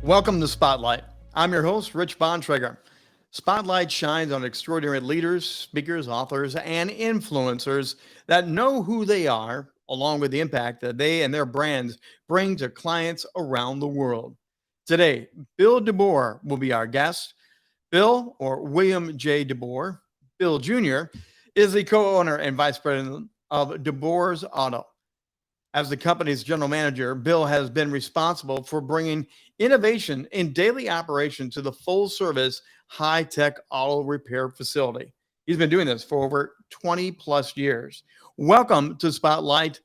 Welcome to Spotlight. I'm your host, Rich Bontrager. Spotlight shines on extraordinary leaders, speakers, authors, and influencers that know who they are, along with the impact that they and their brands bring to clients around the world. Today, Bill Deboer will be our guest. Bill, or William J. Deboer, Bill Jr., is the co owner and vice president of DeBoer's Auto. As the company's general manager, Bill has been responsible for bringing innovation in daily operation to the full service, high tech auto repair facility. He's been doing this for over 20 plus years. Welcome to Spotlight,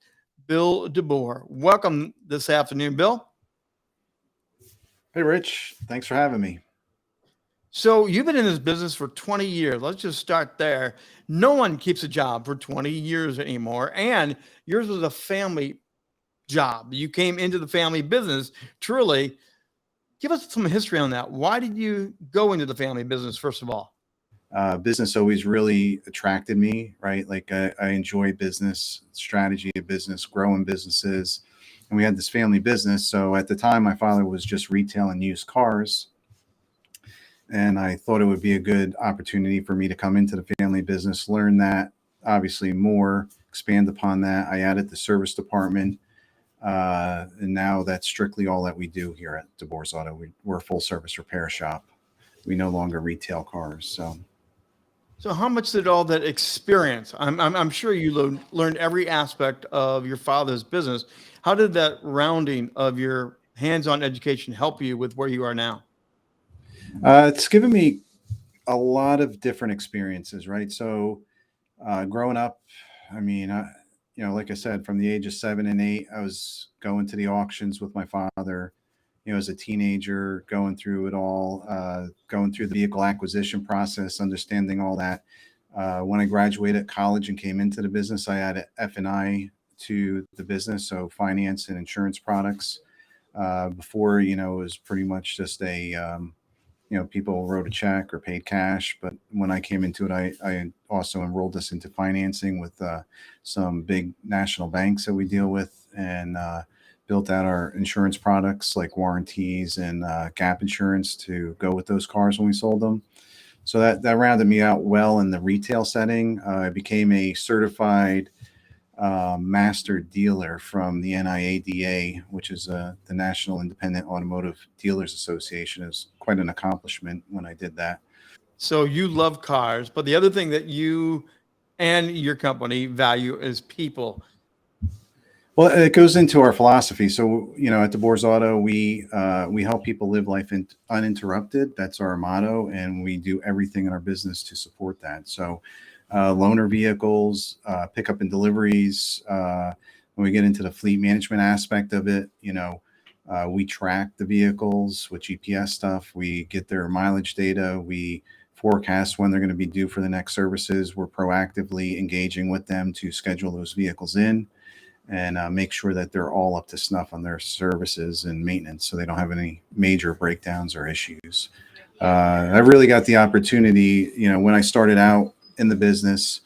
Bill Deboer. Welcome this afternoon, Bill. Hey, Rich. Thanks for having me. So, you've been in this business for 20 years. Let's just start there. No one keeps a job for 20 years anymore. And yours was a family job. You came into the family business. Truly, give us some history on that. Why did you go into the family business, first of all? Business always really attracted me, right? Like I enjoy business, strategy of business, growing businesses. And we had this family business. So at the time, my father was just retailing used cars. And I thought it would be a good opportunity for me to come into the family business, learn that obviously more, expand upon that. I added the service department. And now that's strictly all that we do here at DeBoer's Auto. We're a full service repair shop. We no longer retail cars. So, how much did all that experience? I'm sure you learned every aspect of your father's business. How did that rounding of your hands-on education help you with where you are now? It's given me a lot of different experiences, right? So, growing up, I mean, like I said, from the age of 7 and 8, I was going to the auctions with my father. As a teenager, going through it all, going through the vehicle acquisition process, understanding all that. When I graduated college and came into the business, I added F&I to the business, so finance and insurance products. Before, it was pretty much just people wrote a check or paid cash. But when I came into it, I also enrolled us into financing with some big national banks that we deal with, and built out our insurance products like warranties and gap insurance to go with those cars when we sold them. So that rounded me out well in the retail setting. I became a certified master dealer from the NIADA, which is the National Independent Automotive Dealers Association. It was quite an accomplishment when I did that. So, you love cars, but the other thing that you and your company value is people. Well, it goes into our philosophy. So, at DeBoer's Auto, we help people live life uninterrupted. That's our motto, and we do everything in our business to support that. So, loaner vehicles, pickup and deliveries. When we get into the fleet management aspect of it, we track the vehicles with GPS stuff. We get their mileage data. We forecast when they're going to be due for the next services. We're proactively engaging with them to schedule those vehicles in and make sure that they're all up to snuff on their services and maintenance, so they don't have any major breakdowns or issues. I really got the opportunity, when I started out in the business.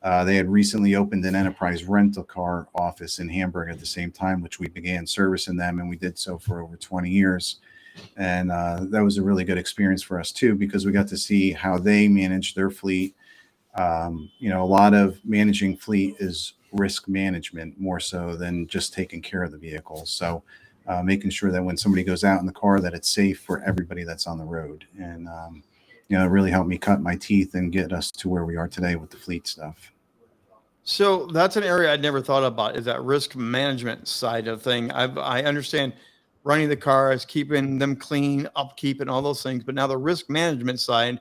They had recently opened an enterprise rental car office in Hamburg at the same time, which we began servicing them, and we did so for over 20 years. And that was a really good experience for us too, because we got to see how they manage their fleet. A lot of managing fleet is risk management more so than just taking care of the vehicles. So making sure that when somebody goes out in the car, that it's safe for everybody that's on the road. And it really helped me cut my teeth and get us to where we are today with the fleet stuff. So that's an area I'd never thought about, is that risk management side of thing. I understand running the cars, keeping them clean, upkeep, and all those things. But now the risk management side,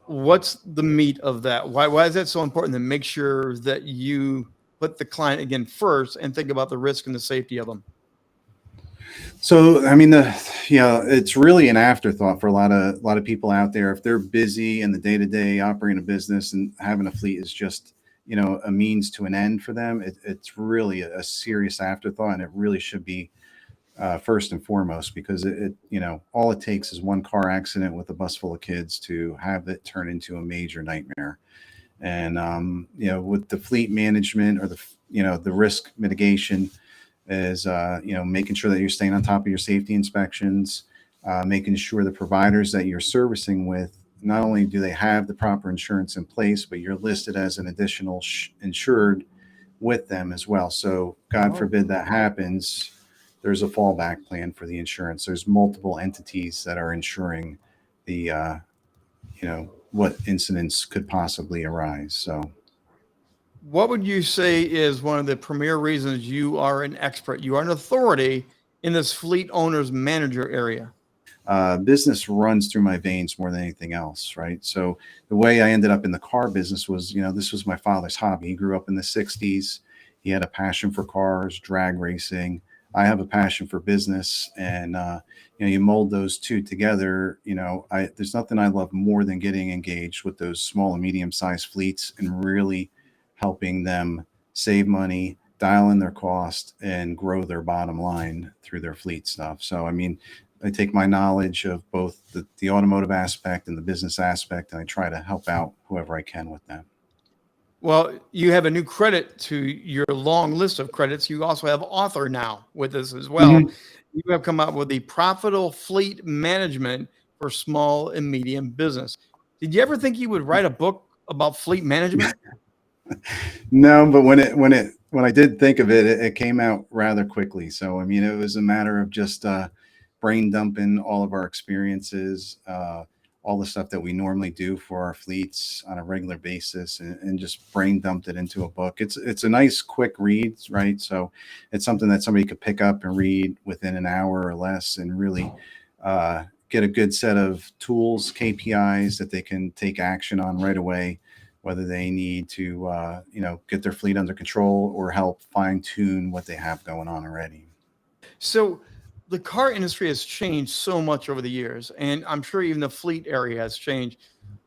what's the meat of that? Why is that so important to make sure that you put the client again first and think about the risk and the safety of them? So, I mean, it's really an afterthought for a lot of people out there. If they're busy in the day to day operating a business, and having a fleet is just, a means to an end for them, it's really a serious afterthought, and it really should be first and foremost, because all it takes is one car accident with a bus full of kids to have it turn into a major nightmare. And with the fleet management, or the risk mitigation, is making sure that you're staying on top of your safety inspections, making sure the providers that you're servicing with, not only do they have the proper insurance in place, but you're listed as an additional insured with them as well. So God Oh, forbid that happens, there's a fallback plan for the insurance. There's multiple entities that are insuring the what incidents could possibly arise. So what would you say is one of the premier reasons you are an expert? You are an authority in this fleet owner's manager area. business runs through my veins more than anything else, right? So the way I ended up in the car business was, this was my father's hobby. He grew up in the 60s. He had a passion for cars, drag racing. I have a passion for business, and you mold those two together. There's nothing I love more than getting engaged with those small and medium sized fleets and really helping them save money, dial in their cost, and grow their bottom line through their fleet stuff. So, I mean, I take my knowledge of both the automotive aspect and the business aspect, and I try to help out whoever I can with that. Well, you have a new credit to your long list of credits. You also have author now with this as well. Mhm. You have come up with the profitable fleet management for small and medium business. Did you ever think you would write a book about fleet management? No, but when I did think of it, it came out rather quickly. So I mean, it was a matter of just brain dumping all of our experiences, all the stuff that we normally do for our fleets on a regular basis, and just brain dumped it into a book. It's a nice quick read, right? So it's something that somebody could pick up and read within an hour or less, and really get a good set of tools, KPIs that they can take action on right away, whether they need to get their fleet under control or help fine tune what they have going on already. So the car industry has changed so much over the years, and I'm sure even the fleet area has changed.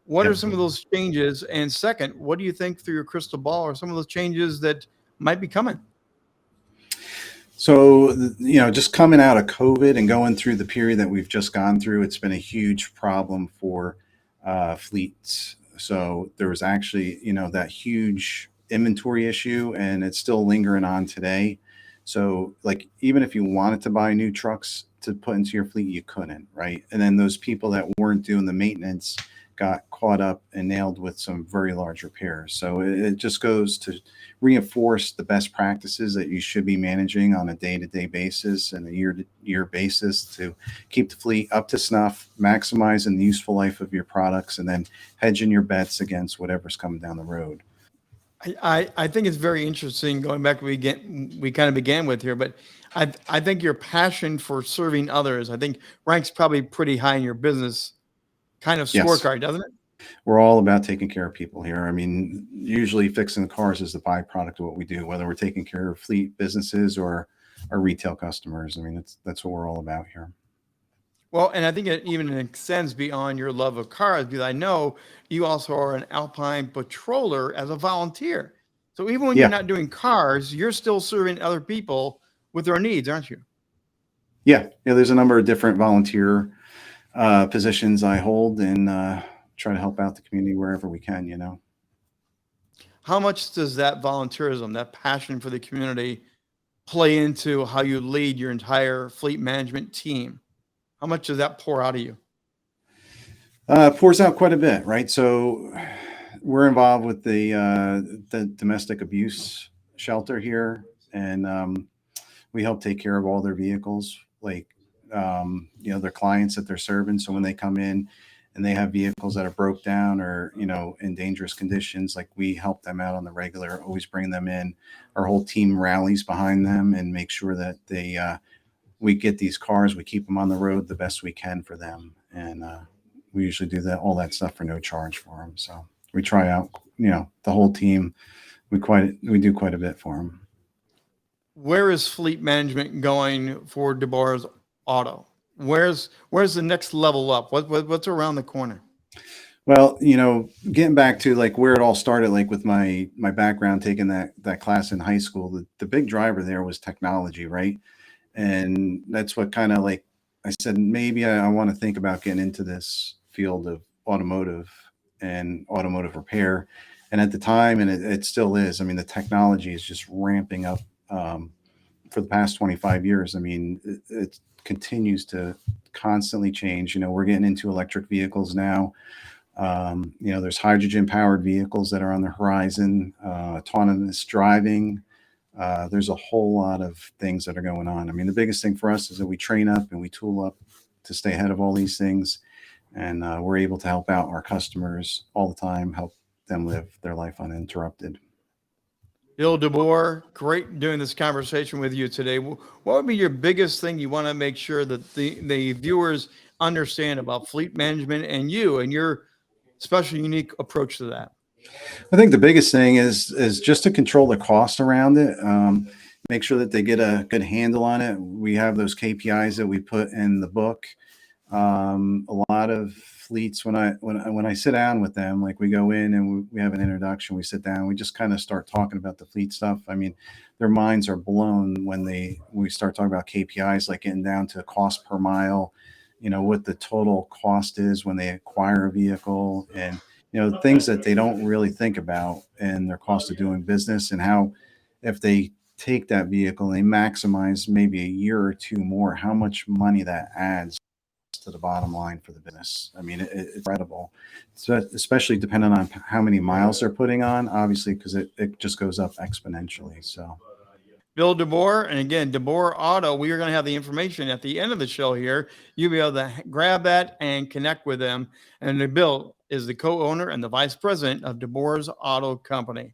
What are Yep. some of those changes? And second, what do you think through your crystal ball are some of those changes that might be coming? So, just coming out of COVID and going through the period that we've just gone through, it's been a huge problem for fleets. So there was actually, that huge inventory issue, and it's still lingering on today. So, like, even if you wanted to buy new trucks to put into your fleet, you couldn't, right? And then those people that weren't doing the maintenance got caught up and nailed with some very large repairs. So it just goes to reinforce the best practices that you should be managing on a day-to-day basis and a year-to-year basis to keep the fleet up to snuff, maximizing the useful life of your products, and then hedging your bets against whatever's coming down the road. I think it's very interesting going back we kind of began with here, but I think your passion for serving others, I think ranks probably pretty high in your business kind of Yes, scorecard, doesn't it? we're all about taking care of people here. I mean, usually fixing the cars is the byproduct of what we do, whether we're taking care of fleet businesses or our retail customers. I mean, that's what we're all about here. Well, and I think it even extends beyond your love of cars because I know you also are an Alpine patroller as a volunteer. So even when you're Yeah. not doing cars, you're still serving other people with their needs, aren't you? Yeah. There's a number of different volunteer positions I hold, and try to help out the community wherever we can. How much does that volunteerism, that passion for the community, play into how you lead your entire fleet management team? How much does that pour out of you? Pours out quite a bit, right? So we're involved with the domestic abuse shelter here, and we help take care of all their vehicles, like their clients that they're serving. So when they come in and they have vehicles that are broke down or in dangerous conditions, like, we help them out on the regular, always bring them in. Our whole team rallies behind them and make sure that we get these cars, we keep them on the road the best we can for them, and we usually do all that stuff for no charge for them. So we try out, the whole team. We do quite a bit for them. Where is fleet management going for DeBoer's Auto? Where's the next level up? What's around the corner? Well, getting back to like where it all started, like with my background, taking that class in high school, the big driver there was technology, right? And that's what kind of, like, I said, maybe I want to think about getting into this field of automotive and automotive repair. And at the time, and it still is, I mean, the technology is just ramping up, for the past 25 years. I mean, it continues to constantly change. You know, we're getting into electric vehicles now. You know, there's hydrogen powered vehicles that are on the horizon, autonomous driving. There's a whole lot of things that are going on. I mean, the biggest thing for us is that we train up and we tool up to stay ahead of all these things. And we're able to help out our customers all the time, help them live their life uninterrupted. Bill Deboer, great doing this conversation with you today. What would be your biggest thing you want to make sure that the viewers understand about fleet management and you and your special, unique approach to that? I think the biggest thing is just to control the cost around it. Make sure that they get a good handle on it. We have those KPIs that we put in the book. A lot of fleets, when I sit down with them, like we go in and we have an introduction, we sit down, we just kind of start talking about the fleet stuff. I mean, their minds are blown when we start talking about KPIs, like getting down to cost per mile, you know, what the total cost is when they acquire a vehicle, and you know, things that they don't really think about in their cost of doing business, and how if they take that vehicle and they maximize maybe a year or two more, how much money that adds to the bottom line for the business. I mean, it's incredible, so especially depending on how many miles they're putting on, obviously, because it just goes up exponentially. So Bill Deboer, and again, DeBoer Auto, we are going to have the information at the end of the show here. You'll be able to grab that and connect with them. And Bill is the co-owner and the vice president of DeBoer's Auto Company.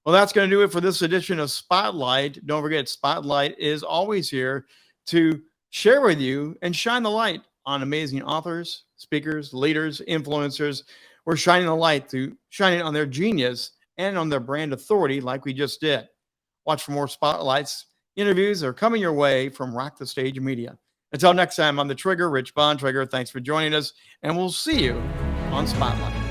Well, that's going to do it for this edition of Spotlight. Don't forget, Spotlight is always here to share with you and shine the light on amazing authors, speakers, leaders, influencers. We're shining the light to shining on their genius and on their brand authority like we just did. Watch for more spotlights. Interviews are coming your way from Rock the Stage Media. Until next time, I'm the Trigger, Rich Bontrager. Thanks for joining us, and we'll see you on Spotlight.